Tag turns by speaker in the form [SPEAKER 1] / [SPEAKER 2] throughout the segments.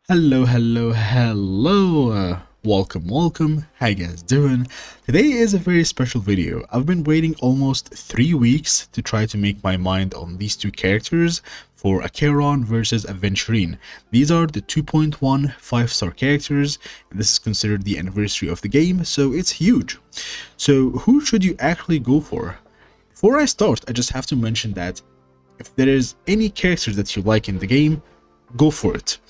[SPEAKER 1] Hello. Welcome. How you guys doing? Today is a very special video. I've been waiting almost 3 weeks to try to make my mind on these two characters for Acheron versus Aventurine. These are the 2.1 5-star characters, and this is considered the anniversary of the game, so it's huge. So who should you actually go for? Before I start, I just have to mention that if there is any character that you like in the game, go for it.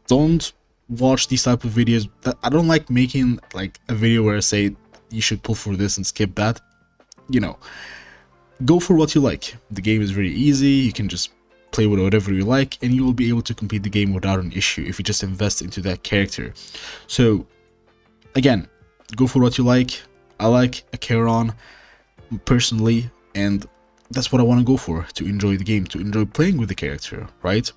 [SPEAKER 1] Don't watch these type of videos. I don't like making like a video where I say you should pull for this and skip that. You know, go for what you like. The game is very easy. You can just play with whatever you like, and you will be able to complete the game without an issue if you just invest into that character. So again, go for what you like. I like Acheron personally, and that's what I want to go for, to enjoy the game, to enjoy playing with the character, right?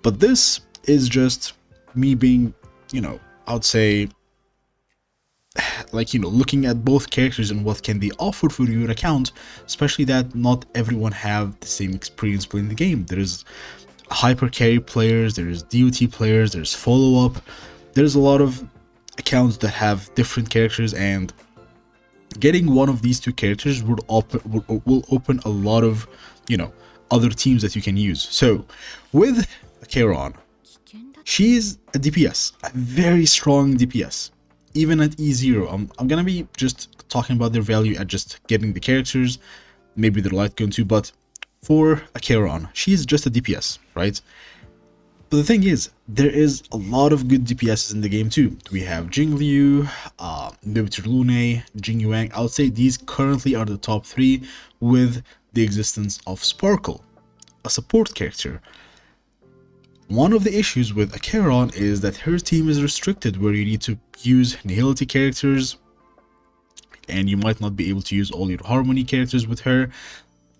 [SPEAKER 1] But this is just me being, I would say, looking at both characters and what can be offered for your account, especially that not everyone have the same experience playing the game. There's hyper carry players, there's DOT players, there's follow-up. There's a lot of accounts that have different characters, and getting one of these two characters will open a lot of, other teams that you can use. So with Acheron, she's a DPS, a very strong DPS. Even at E0, I'm gonna be just talking about their value at just getting the characters, maybe their light gun too, but for Acheron, she's just a DPS, right? But the thing is, there is a lot of good DPSs in the game too. We have Jingliu, Aventurine, Jingyuan. I would say these currently are the top 3 with the existence of Sparkle, a support character. One of the issues with Acheron is that her team is restricted, where you need to use Nihility characters, and you might not be able to use all your Harmony characters with her.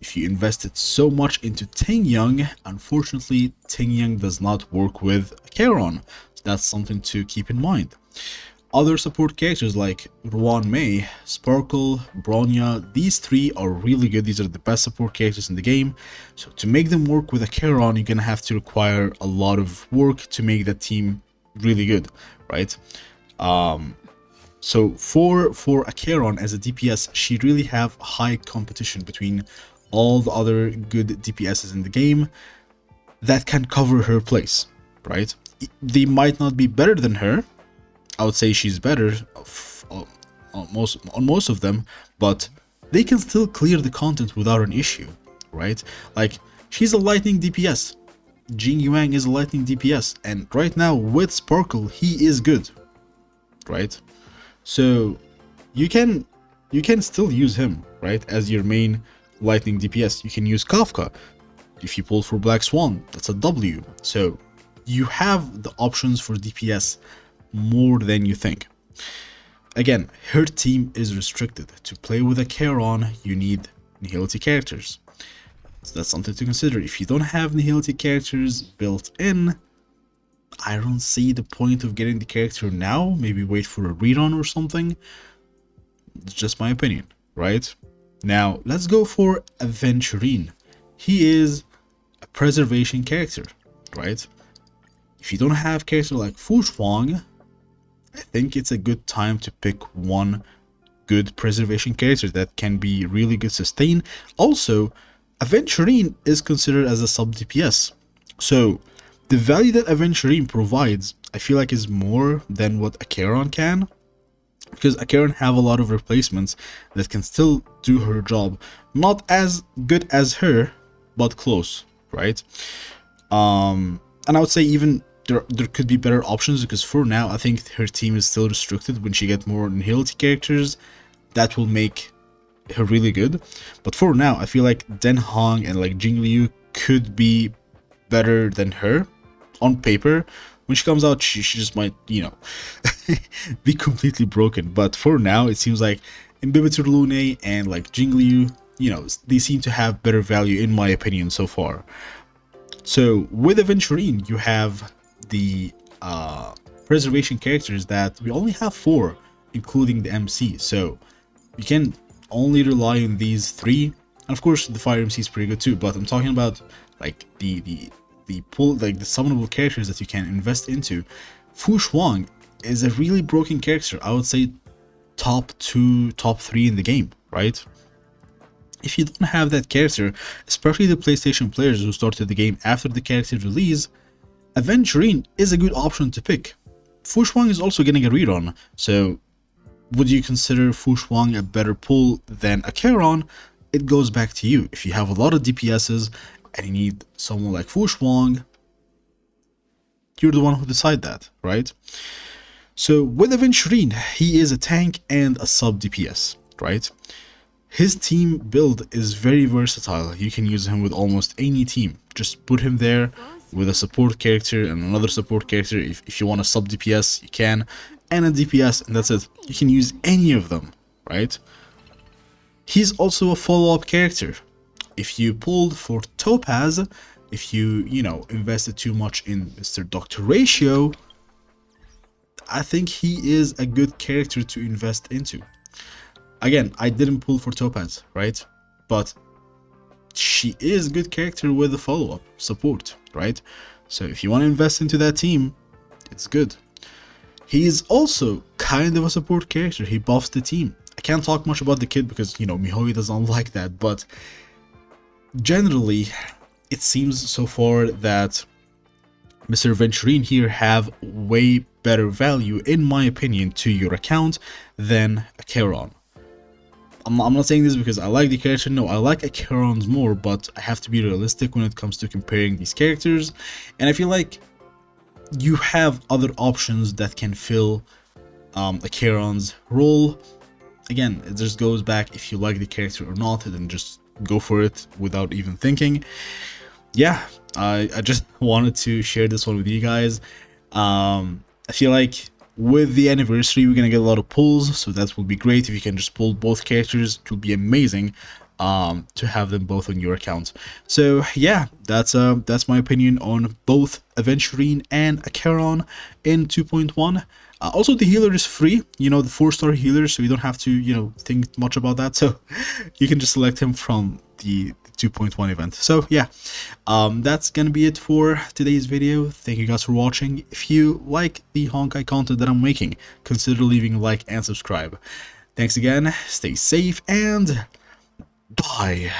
[SPEAKER 1] If you invested so much into Tingyang, unfortunately, Tingyang does not work with Acheron. So that's something to keep in mind. Other support characters like Ruan Mei, Sparkle, Bronya, these 3 are really good. These are the best support characters in the game. So to make them work with Acheron, you're gonna have to require a lot of work to make that team really good, right? So for Acheron as a DPS, she really have high competition between all the other good DPSs in the game that can cover her place, right? They might not be better than her. I would say she's better on most of them, but they can still clear the content without an issue, right? Like, she's a lightning DPS. Jing Yuang is a lightning DPS, and right now with Sparkle, he is good, right? So you can still use him, right, as your main lightning DPS. You can use Kafka. If you pull for Black Swan, that's a W. So you have the options for DPS more than you think. Again, her team is restricted. To play with Acheron, you need Nihility characters. So that's something to consider. If you don't have Nihility characters built in, I don't see the point of getting the character now. Maybe wait for a rerun or something. It's just my opinion, right? Now, let's go for Aventurine. He is a preservation character, right? If you don't have character like Fu Shuang, I think it's a good time to pick one good preservation character that can be really good sustain. Also, Aventurine is considered as a sub DPS, so the value that Aventurine provides, I feel like, is more than what Acheron can, because Acheron have a lot of replacements that can still do her job. Not as good as her, but close, right? And I would say even there could be better options, because for now I think her team is still restricted. When she gets more Nihility characters, that will make her really good. But for now, I feel like Den Hong and like Jingliu could be better than her on paper. When she comes out, she just might, be completely broken. But for now, it seems like Imbibitor Lune and like Jingliu, they seem to have better value in my opinion so far. So with Aventurine, you have the preservation characters that we only have 4, including the MC. So you can only rely on these 3. And of course, the Fire MC is pretty good too. But I'm talking about like the the summonable characters that you can invest into, Fu Shuang is a really broken character. I would say top 2, top 3 in the game, right? If you don't have that character, especially the PlayStation players who started the game after the character release, Aventurine is a good option to pick. Fu Shuang is also getting a rerun, so would you consider Fu Shuang a better pull than Acheron? It goes back to you. If you have a lot of DPSs and you need someone like Fu Shuang, you're the one who decide that, right? So with Aventurine, he is a tank and a sub DPS, right? His team build is very versatile. You can use him with almost any team. Just put him there with a support character and another support character. If you want a sub DPS, you can, and a DPS, and that's it. You can use any of them, right? He's also a follow-up character. If you pulled for Topaz, if you invested too much in Mr. Dr. Ratio, I think he is a good character to invest into. Again, I didn't pull for Topaz, right? But she is a good character with a follow-up support, right? So if you want to invest into that team, it's good. He is also kind of a support character. He buffs the team. I can't talk much about the kid because, Mihoyo doesn't like that, but generally, it seems so far that Mr. Aventurine here have way better value, in my opinion, to your account than Acheron. I'm not saying this because I like the character. No, I like Acheron's more, but I have to be realistic when it comes to comparing these characters. And I feel like you have other options that can fill Acheron's role. Again, it just goes back if you like the character or not, then just go for it without even thinking. Yeah, I just wanted to share this one with you guys. I feel like with the anniversary, we're gonna get a lot of pulls, so that will be great. If you can just pull both characters, it will be amazing to have them both on your account. So yeah, that's my opinion on both Aventurine and Acheron in 2.1. Also, the healer is free, the 4-star healer, so you don't have to think much about that. So you can just select him from the 2.1 event. So yeah, that's gonna be it for today's video. Thank you guys for watching. If you like the Honkai content that I'm making, consider leaving a like and subscribe. Thanks again, stay safe, and bye.